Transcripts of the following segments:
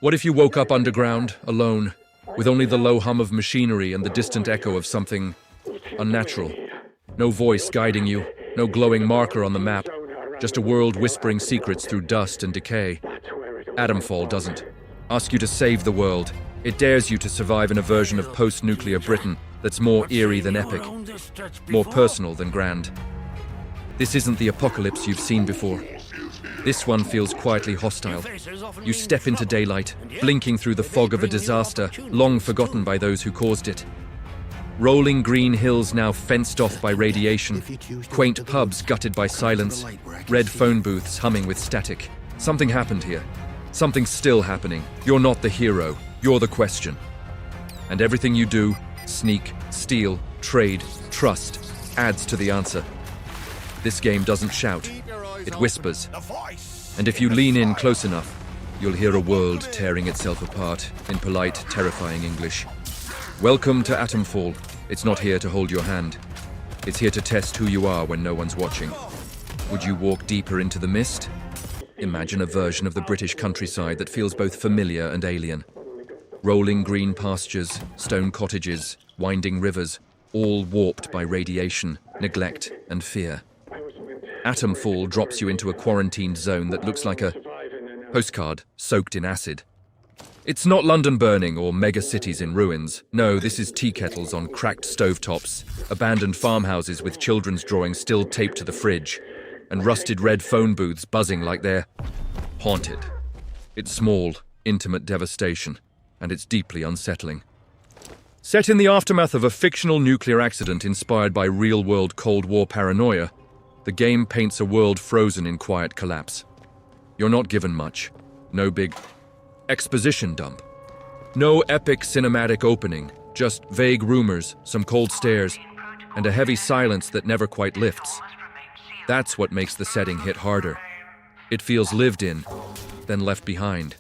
What if you woke up underground, alone, with only the low hum of machinery and the distant echo of something unnatural? No voice guiding you, no glowing marker on the map, just a world whispering secrets through dust and decay. Atomfall doesn't ask you to save the world. It dares you to survive in a version of post-nuclear Britain that's more eerie than epic, more personal than grand. This isn't the apocalypse you've seen before. This one feels quietly hostile. You step into daylight, blinking through the fog of a disaster long forgotten by those who caused it. Rolling green hills now fenced off by radiation, quaint pubs gutted by silence, red phone booths humming with static. Something happened here. Something's still happening. You're not the hero. You're the question. And everything you do, sneak, steal, trade, trust, adds to the answer. This game doesn't shout. It whispers. And if you lean in close enough, you'll hear a world tearing itself apart in polite, terrifying English. Welcome to Atomfall. It's not here to hold your hand. It's here to test who you are when no one's watching. Would you walk deeper into the mist? Imagine a version of the British countryside that feels both familiar and alien. Rolling green pastures, stone cottages, winding rivers, all warped by radiation, neglect, and fear. Atomfall drops you into a quarantined zone that looks like a postcard soaked in acid. It's not London burning or mega cities in ruins. No, this is tea kettles on cracked stovetops, abandoned farmhouses with children's drawings still taped to the fridge, and rusted red phone booths buzzing like they're haunted. It's small, intimate devastation, and it's deeply unsettling. Set in the aftermath of a fictional nuclear accident inspired by real-world Cold War paranoia, the game paints a world frozen in quiet collapse. You're not given much. No big exposition dump. No epic cinematic opening, just vague rumors, some cold stares, and a heavy silence that never quite lifts. That's what makes the setting hit harder. It feels lived in, then left behind.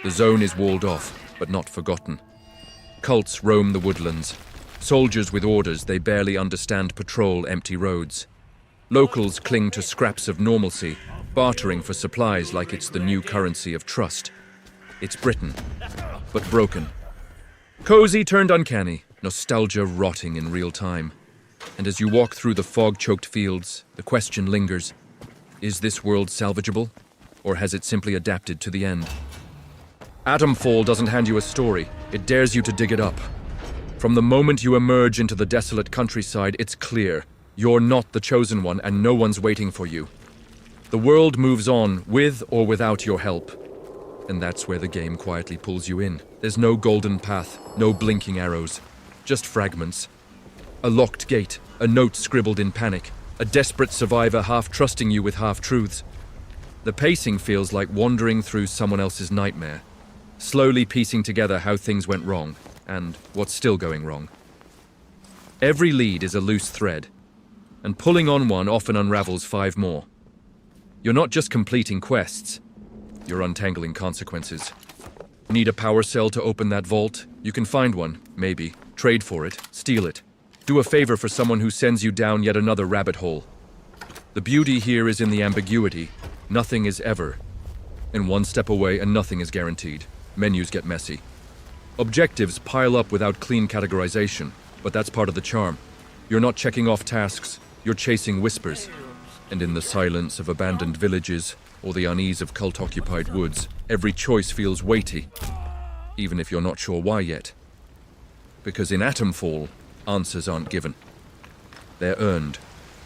The zone is walled off, but not forgotten. Cults roam the woodlands. Soldiers with orders they barely understand patrol empty roads. Locals cling to scraps of normalcy, bartering for supplies like it's the new currency of trust. It's Britain, but broken. Cozy turned uncanny, nostalgia rotting in real time. And as you walk through the fog-choked fields, the question lingers. Is this world salvageable, or has it simply adapted to the end? Atomfall doesn't hand you a story, it dares you to dig it up. From the moment you emerge into the desolate countryside, it's clear. You're not the chosen one, and no one's waiting for you. The world moves on, with or without your help. And that's where the game quietly pulls you in. There's no golden path, no blinking arrows, just fragments. A locked gate, a note scribbled in panic, a desperate survivor half trusting you with half-truths. The pacing feels like wandering through someone else's nightmare, slowly piecing together how things went wrong, and what's still going wrong. Every lead is a loose thread, and pulling on one often unravels 5 more. You're not just completing quests, you're untangling consequences. Need a power cell to open that vault? You can find one, maybe. Trade for it, steal it. Do a favor for someone who sends you down yet another rabbit hole. The beauty here is in the ambiguity. Nothing is ever. And one step away and nothing is guaranteed. Menus get messy. Objectives pile up without clean categorization, but that's part of the charm. You're not checking off tasks, you're chasing whispers. And in the silence of abandoned villages, or the unease of cult-occupied woods, every choice feels weighty, even if you're not sure why yet. Because in Atomfall, answers aren't given. They're earned,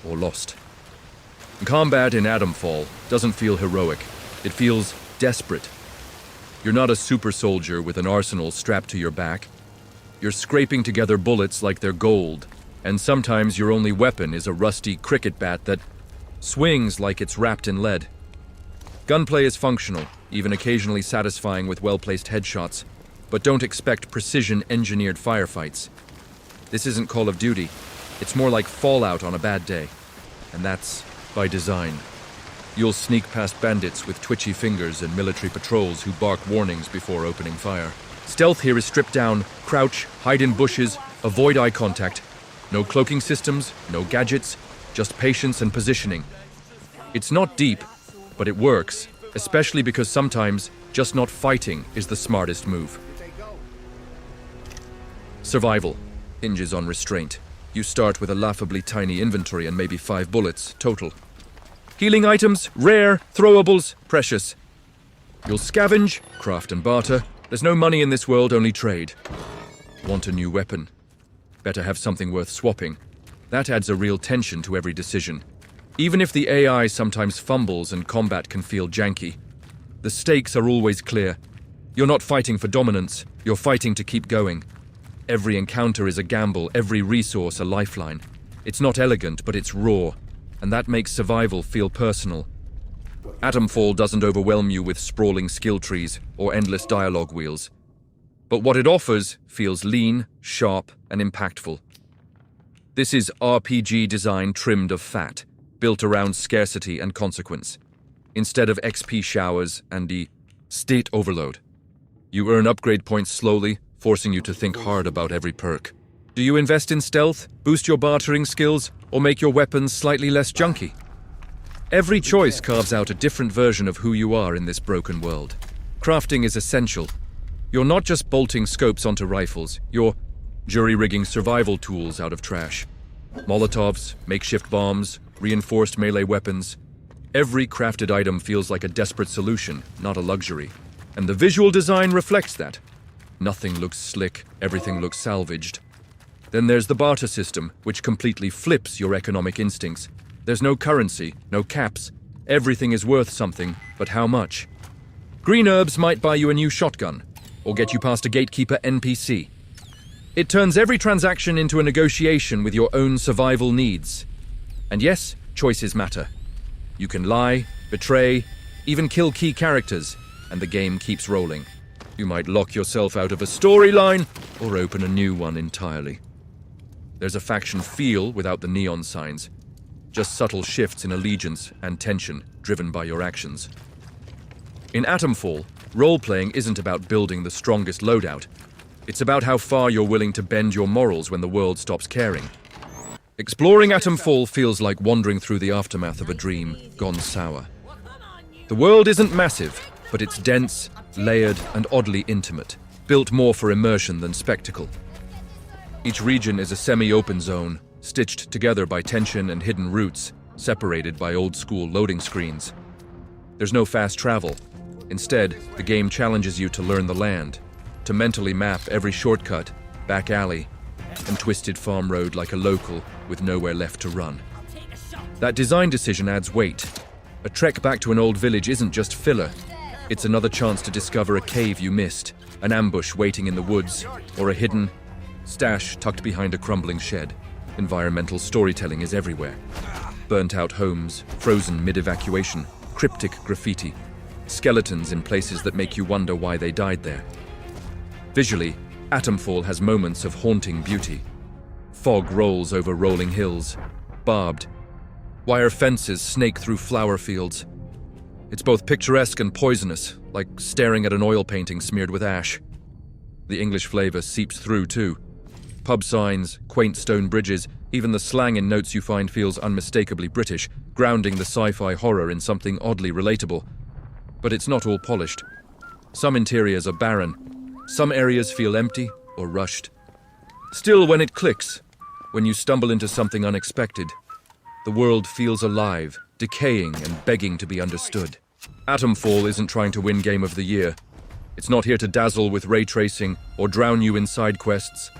or lost. Combat in Atomfall doesn't feel heroic. It feels desperate. You're not a super soldier with an arsenal strapped to your back. You're scraping together bullets like they're gold, and sometimes your only weapon is a rusty cricket bat that swings like it's wrapped in lead. Gunplay is functional, even occasionally satisfying with well-placed headshots, but don't expect precision-engineered firefights. This isn't Call of Duty. It's more like Fallout on a bad day, and that's by design. You'll sneak past bandits with twitchy fingers and military patrols who bark warnings before opening fire. Stealth here is stripped down, crouch, hide in bushes, avoid eye contact. No cloaking systems, no gadgets, just patience and positioning. It's not deep, but it works, especially because sometimes just not fighting is the smartest move. Survival hinges on restraint. You start with a laughably tiny inventory and maybe 5 bullets total. Healing items, rare, throwables, precious. You'll scavenge, craft and barter. There's no money in this world, only trade. Want a new weapon? Better have something worth swapping. That adds a real tension to every decision. Even if the AI sometimes fumbles and combat can feel janky, the stakes are always clear. You're not fighting for dominance, you're fighting to keep going. Every encounter is a gamble, every resource a lifeline. It's not elegant, but it's raw, and that makes survival feel personal. Atomfall doesn't overwhelm you with sprawling skill trees or endless dialogue wheels. But what it offers feels lean, sharp, and impactful. This is RPG design trimmed of fat, built around scarcity and consequence, instead of XP showers and the state overload. You earn upgrade points slowly, forcing you to think hard about every perk. Do you invest in stealth, boost your bartering skills, or make your weapons slightly less junky? Every choice carves out a different version of who you are in this broken world. Crafting is essential. You're not just bolting scopes onto rifles, you're jury-rigging survival tools out of trash. Molotovs, makeshift bombs, reinforced melee weapons. Every crafted item feels like a desperate solution, not a luxury. And the visual design reflects that. Nothing looks slick, everything looks salvaged. Then there's the barter system, which completely flips your economic instincts. There's no currency, no caps. Everything is worth something, but how much? Green herbs might buy you a new shotgun, or get you past a gatekeeper NPC. It turns every transaction into a negotiation with your own survival needs. And yes, choices matter. You can lie, betray, even kill key characters, and the game keeps rolling. You might lock yourself out of a storyline, or open a new one entirely. There's a faction feel without the neon signs, just subtle shifts in allegiance and tension driven by your actions. In Atomfall, role-playing isn't about building the strongest loadout. It's about how far you're willing to bend your morals when the world stops caring. Exploring Atomfall feels like wandering through the aftermath of a dream gone sour. The world isn't massive, but it's dense, layered, and oddly intimate, built more for immersion than spectacle. Each region is a semi-open zone, stitched together by tension and hidden routes, separated by old-school loading screens. There's no fast travel. Instead, the game challenges you to learn the land, to mentally map every shortcut, back alley, and twisted farm road like a local with nowhere left to run. That design decision adds weight. A trek back to an old village isn't just filler. It's another chance to discover a cave you missed, an ambush waiting in the woods, or a hidden stash tucked behind a crumbling shed. Environmental storytelling is everywhere. Burnt-out homes, frozen mid-evacuation, cryptic graffiti, skeletons in places that make you wonder why they died there. Visually, Atomfall has moments of haunting beauty. Fog rolls over rolling hills, barbed. Wire fences snake through flower fields. It's both picturesque and poisonous, like staring at an oil painting smeared with ash. The English flavor seeps through, too. Pub signs, quaint stone bridges, even the slang in notes you find feels unmistakably British, grounding the sci-fi horror in something oddly relatable. But it's not all polished. Some interiors are barren. Some areas feel empty or rushed. Still, when it clicks, when you stumble into something unexpected, the world feels alive, decaying and begging to be understood. Atomfall isn't trying to win Game of the Year. It's not here to dazzle with ray tracing or drown you in side quests.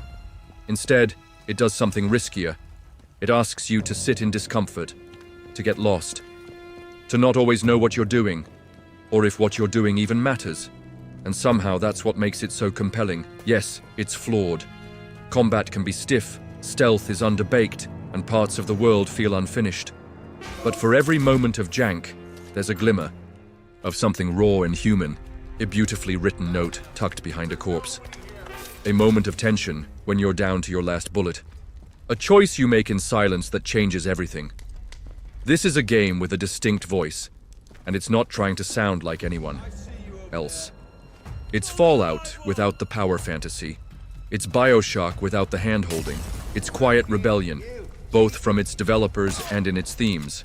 Instead, it does something riskier. It asks you to sit in discomfort, to get lost, to not always know what you're doing, or if what you're doing even matters. And somehow that's what makes it so compelling. Yes, it's flawed. Combat can be stiff, stealth is underbaked, and parts of the world feel unfinished. But for every moment of jank, there's a glimmer of something raw and human, a beautifully written note tucked behind a corpse. A moment of tension when you're down to your last bullet. A choice you make in silence that changes everything. This is a game with a distinct voice, and it's not trying to sound like anyone else. It's Fallout without the power fantasy. It's Bioshock without the hand-holding. It's quiet rebellion. both from its developers and in its themes.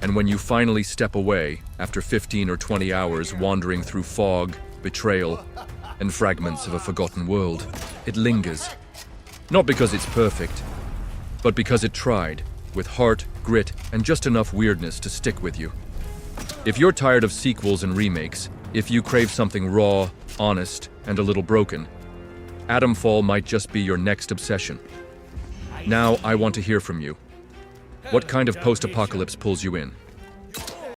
And when you finally step away, after 15 or 20 hours wandering through fog, betrayal, and fragments of a forgotten world, it lingers. Not because it's perfect, but because it tried, with heart, grit, and just enough weirdness to stick with you. If you're tired of sequels and remakes, if you crave something raw, honest, and a little broken, Atomfall might just be your next obsession. Now, I want to hear from you. What kind of post-apocalypse pulls you in?